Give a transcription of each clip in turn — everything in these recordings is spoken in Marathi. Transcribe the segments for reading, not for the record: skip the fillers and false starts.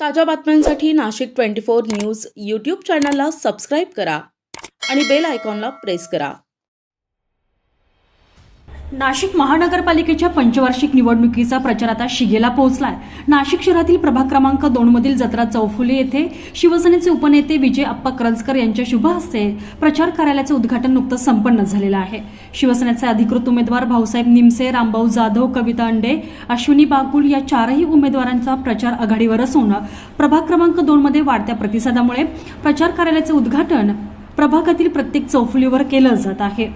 ताज्या बातम्यांसाठी नाशिक 24 न्यूज यूट्यूब चॅनलला सबस्क्राईब करा आणि बेल आयकॉनला प्रेस करा. नाशिक महानगरपालिकेच्या पंचवार्षिक निवडणुकीचा प्रचार आता शिगेला पोहोचलाय. नाशिक शहरातील प्रभाग क्रमांक 2 मधील जत्रा चौफुले येथे शिवसेनेचे उपनेते विजय आप्पा करंजकर यांच्या शुभ हस्ते प्रचार कार्यालयाचे उद्घाटन नुकतंच संपन्न झालेलं आहे. शिवसेनेचे अधिकृत उमेदवार भाऊसाहेब निमसे, रामभाऊ जाधव, कविता अंडे, अश्विनी बागुल या चारही उमेदवारांचा प्रचार आघाडीवर असून प्रभाग क्रमांक 2 मध्ये वाढत्या प्रतिसादामुळे प्रचार कार्यालयाचे उद्घाटन प्रभागातील प्रत्येक चौफुलीवर केलं जात आहे.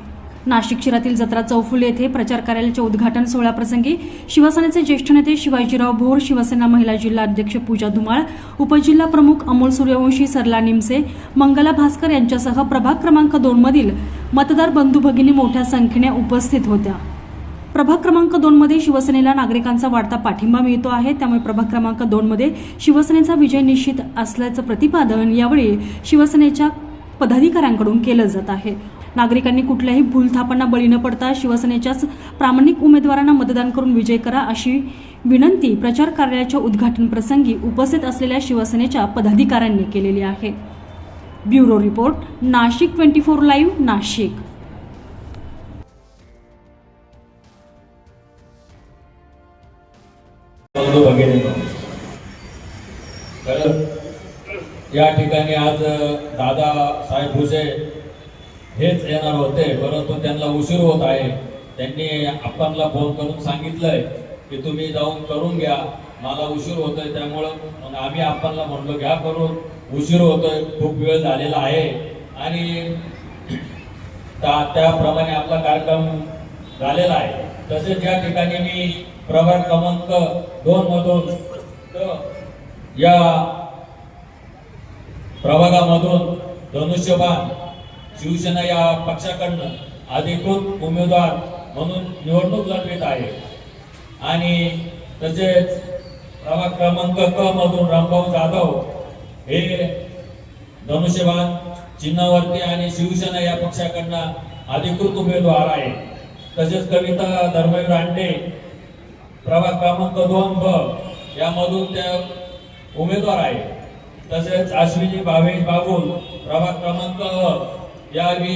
नाशिक शहरातील जत्रा चौफुले येथे प्रचार कार्यालयाच्या उद्घाटन सोहळ्याप्रसंगी शिवसेनेचे ज्येष्ठ नेते शिवाजीराव भोर, शिवसेना महिला जिल्हा अध्यक्ष पूजा धुमाळ, उपजिल्हा प्रमुख अमोल सूर्यवंशी, सरला निमसे, मंगला भास्कर यांच्यासह प्रभाग क्रमांक 2 मधील मतदार बंधू भगिनी मोठ्या संख्येने उपस्थित होत्या. प्रभाग क्रमांक 2 मध्ये शिवसेनेला नागरिकांचा वाढता पाठिंबा मिळतो आहे. त्यामुळे प्रभाग क्रमांक 2 मध्ये शिवसेनेचा विजय निश्चित असल्याचं प्रतिपादन यावेळी शिवसेनेच्या पदाधिकाऱ्यांकडून केलं जात आहे. नागरिकांनी कुठल्याही भूलथापांना बळी न पडता शिवसेनेच्याच प्रामाणिक उमेदवारांना मतदान करून विजय करा अशी विनंती प्रचार कार्यालयाच्या उद्घाटन प्रसंगी उपस्थित असलेल्या शिवसेनेच्या पदाधिकाऱ्यांनी केलेली आहे. Bureau report, Nashik 24 live, Nashik. या ठिकाणी आज दादा साहेब भुसे हेच येणार होते, परंतु त्यांना उशीर होत आहे. त्यांनी आपणला फोन करून सांगितलंय की तुम्ही जाऊन करून घ्या, मला उशीर होतोय. त्यामुळं मग आम्ही आपणला म्हणलो घ्या करून, उशीर होतोय, खूप वेळ झालेला आहे आणि त्याप्रमाणे आपला कार्यक्रम झालेला आहे. तसेच या ठिकाणी मी प्रभाग क्रमांक 2 मधून या प्रभागामधून धनुष्यबाण शिवसेना या पक्षाकडनं अधिकृत उमेदवार म्हणून निवडणूक लढवित आहे. आणि तसेच प्रभाग क्रमांक क मधून रामभाऊ जाधव हे धनुष्यबाण चिन्हावरती आणि शिवसेना या पक्षाकडनं अधिकृत उमेदवार आहे. तसेच कविता धर्मवीर अंडे प्रभाग क्रमांक 2 ब यामधून त्या उमेदवार आहे. तसेच अश्विनी बागुल प्रभाग क्रमांक या मी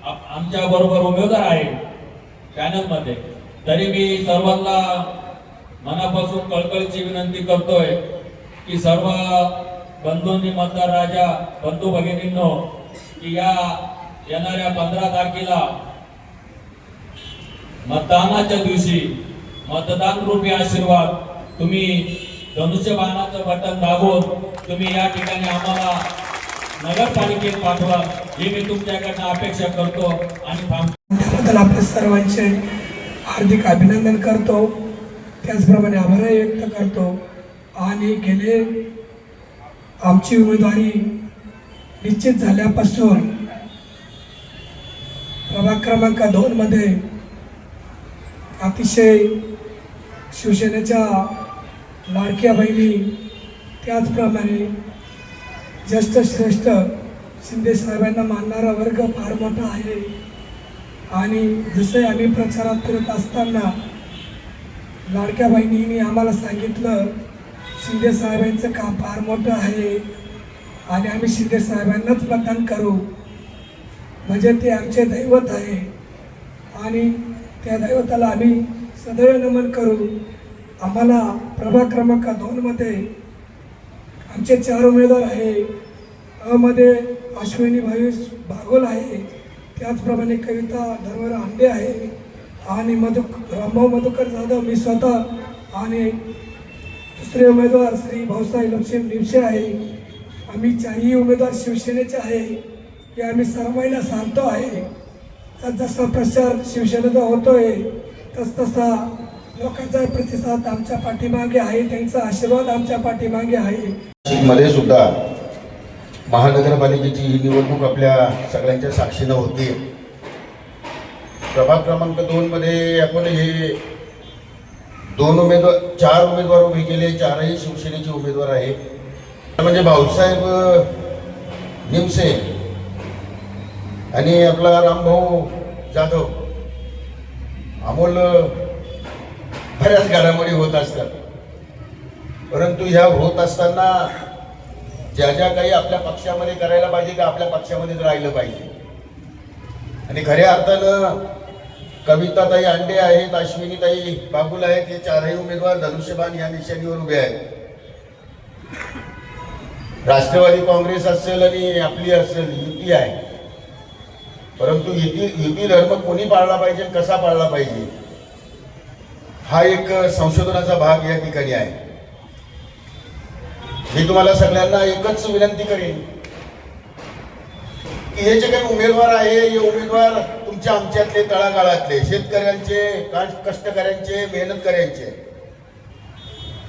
आमच्या बरोबर उमेदवार आहे पॅनल मध्ये. तरी मी सर्वांना मनापासून कळकळीची विनंती करतोय की सर्व बंधूंनी, मतदार राजा बंधू भगिनींनो, की या येणाऱ्या 15 तारखेला मतदानाच्या दिवशी मतदान रूपी आशीर्वाद तुम्ही धनुष्यबाणाचं बटन दाबून तुम्ही या ठिकाणी आम्हाला नगरपालिकेत पाठवा, हे मी तुमच्याकडनं अपेक्षा करतो. आणि त्याबद्दल आपल्या सर्वांचे हार्दिक अभिनंदन करतो, त्याचप्रमाणे आभारही व्यक्त करतो. आणि गेले आमची उमेदवारी निश्चित झाल्यापासून प्रभाग क्रमांक 2 मध्ये अतिशय शिवसेनेच्या लाडक्या बहिणी, त्याचप्रमाणे ज्येष्ठ श्रेष्ठ शिंदे साहेबांना मानणारा वर्ग फार मोठा आहे. आणि जसे आम्ही प्रचारात फिरत असताना लाडक्या बहिणींनी आम्हाला सांगितलं शिंदे साहेबांचं काम फार मोठं आहे आणि आम्ही शिंदे साहेबांनाच मतदान करू, म्हणजे ते आमचे दैवत आहे आणि त्या दैवताला आम्ही सदैव नमन करू. आम्हाला प्रभाग क्रमांक 2 मध्ये आमचे 4 उमेदवार आहे. अ मध्ये अश्विनी बागुल आहे, त्याचप्रमाणे कविता धर्मवीर अंडे आहे आणि रामभाऊ मधुकर जाधव मी स्वतः आणि दुसरे उमेदवार श्री भाऊसाहेब निमसे आहे. आम्ही 4ही उमेदवार शिवसेनेचे आहे हे आम्ही सर्वांना सांगतो आहे. जसा प्रचार शिवसेनेचा होतोय तसा लोकांचा प्रतिसाद आमच्या पाठीमागे आहे, त्यांचा आशीर्वाद आमच्या पाठीमागे आहे. मध्ये सुद्धा महानगरपालिकेची ही निवडणूक आपल्या सगळ्यांच्या साक्षीनं होती. प्रभाग क्रमांक 2 मध्ये आपण हे 4 उमेदवार उभे केले. 4ही शिवसेनेचे उमेदवार आहे. म्हणजे भाऊसाहेब निमसे आणि आपला रामभाऊ जाधव, अमोल बऱ्याच घडामोडी होत असतात. परंतु ह्या होत असताना ज्या ज्या काही आपल्या पक्षामध्ये करायला पाहिजे की आपल्या पक्षामध्येच राहिलं पाहिजे. आणि खऱ्या अर्थानं कविताताई अंडे आहेत, अश्विनीताई बागुल आहेत, हे चारही उमेदवार धनुष्यबाण या निशाणीवर उभे आहेत. राष्ट्रवादी काँग्रेस असेल आणि आपली असेल युती आहे, परंतु युती धर्म कोणी पाळला पाहिजे, कसा पाळला पाहिजे, हा एक संशोधनाचा भाग या ठिकाणी आहे. मी तुम्हाला सगळ्यांना एकच विनंती करेन की हे जे काही उमेदवार आहे, हे उमेदवार तुमच्या आमच्यातले, तळागाळातले, शेतकऱ्यांचे, कष्टकऱ्यांचे, मेहनतकऱ्यांचे.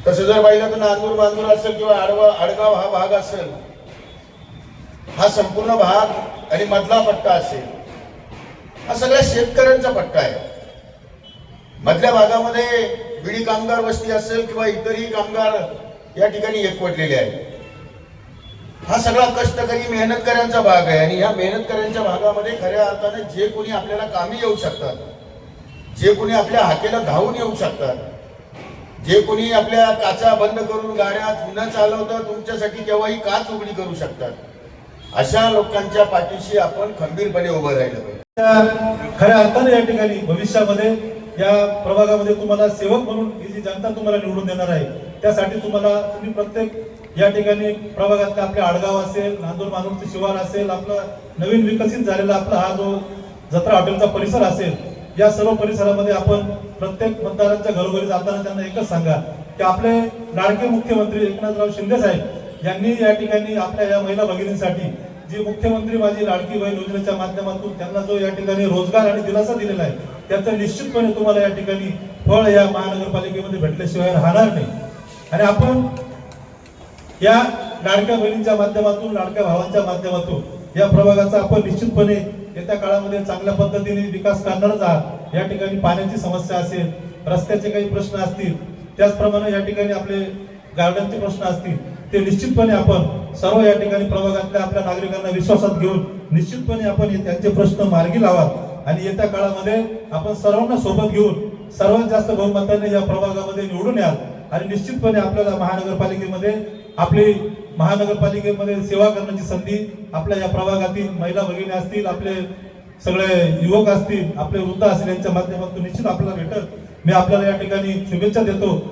तसं जर पाहिलं तर नांदूर बांदूर असेल किंवा आडगाव हा भाग असेल, हा संपूर्ण भाग आणि मधला पट्टा असेल, हा सगळ्या शेतकऱ्यांचा पट्टा आहे. मधल्या भागामध्ये विडी कामगार वस्ती असेल किंवा इतरही कामगार या ठिकाणी एकवटलेले आहेत. हा सगळा कष्टकरी मेहनतकऱ्यांचा भाग आहे. आणि या मेहनतकऱ्यांच्या भागामध्ये खऱ्या अर्थाने जे कोणी आपल्याला कामी येऊ शकतात, जे कोणी आपल्या हाकेला धावून येऊ शकतात, जे कोणी आपल्या काचा बंद करून गाड्यात न चालवता तुमच्यासाठी केव्हाही काच उघडी करू शकतात, अशा लोकांच्या पाठीशी आपण खंबीरपणे उभं राहिलं पाहिजे. खऱ्या अर्थाने या ठिकाणी भविष्यामध्ये या प्रभागामध्ये तुम्हाला सेवक म्हणून ही जी जनता तुम्हाला निवडून देणार आहे, त्यासाठी तुम्ही प्रत्येक या ठिकाणी प्रभागातल्या आपल्या आडगाव असेल, नांदूर मानूरचे शिवार असेल, आपला नवीन विकसित झालेला आपला हा जो जत्रा हॉटेलचा परिसर असेल, या सर्व परिसरामध्ये आपण प्रत्येक मतदारांच्या घरोघरी जाताना त्यांना एकच सांगा की आपले लाडके मुख्यमंत्री एकनाथराव शिंदे साहेब यांनी या ठिकाणी आपल्या या महिला भगिनींसाठी जी मुख्यमंत्री माझी लाडकी बहीण योजनेच्या माध्यमातून त्यांना जो या ठिकाणी रोजगार आणि दिलासा दिलेला आहे, त्याचं निश्चितपणे तुम्हाला या ठिकाणी फळ या महानगरपालिकेमध्ये भेटल्याशिवाय राहणार नाही. आणि आपण या लाडक्या बहिणींच्या माध्यमातून, लाडक्या भावांच्या माध्यमातून या प्रभागाचा आपण निश्चितपणे येत्या काळामध्ये चांगल्या पद्धतीने विकास करणारच आहात. या ठिकाणी पाण्याची समस्या असेल, रस्त्याचे काही प्रश्न असतील, त्याचप्रमाणे या ठिकाणी आपले गार्डनचे प्रश्न असतील, ते निश्चितपणे आपण सर्व या ठिकाणी प्रभागातल्या आपल्या नागरिकांना विश्वासात घेऊन निश्चितपणे आपण त्यांचे प्रश्न मार्गी लावाल. आणि येत्या काळामध्ये आपण सर्वांना सोबत घेऊन सर्वात जास्त बहुमताने या प्रभागामध्ये निवडून याल. आणि निश्चितपणे आपल्याला महानगरपालिकेमध्ये सेवा करण्याची संधी आपल्या या प्रभागातील महिला भगिनी असतील, आपले सगळे युवक असतील, आपले वृद्ध असतील, यांच्या माध्यमातून निश्चित आपल्याला भेटल. मी आपल्याला या ठिकाणी शुभेच्छा देतो.